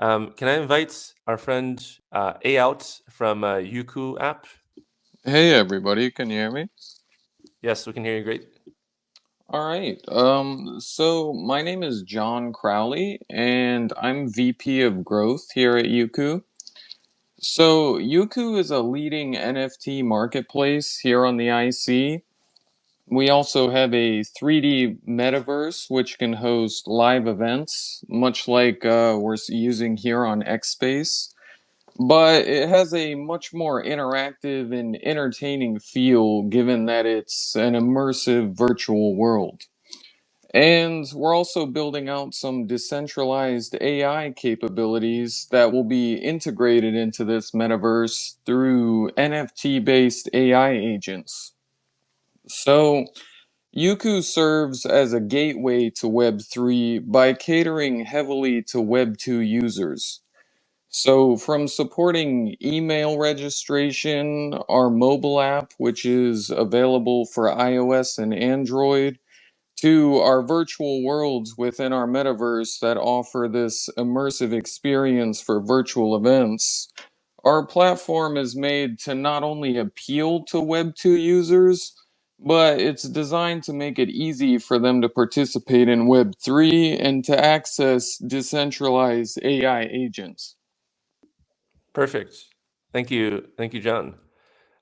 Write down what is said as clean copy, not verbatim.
Can I invite our friend A out from Yuku app? Hey everybody, can you hear me? Yes, we can hear you great. All right. So my name is John Crowley and I'm VP of Growth here at Yuku. So Yuku is a leading NFT marketplace here on the IC. We also have a 3D metaverse which can host live events, much like we're using here on Xspace. But it has a much more interactive and entertaining feel given that it's an immersive virtual world. And we're also building out some decentralized AI capabilities that will be integrated into this metaverse through NFT based AI agents. So, Yuku serves as a gateway to Web3 by catering heavily to Web2 users. So, from supporting email registration, our mobile app, which is available for iOS and Android, to our virtual worlds within our metaverse that offer this immersive experience for virtual events, our platform is made to not only appeal to Web2 users, but it's designed to make it easy for them to participate in Web3 and to access decentralized AI agents. Perfect. Thank you, John.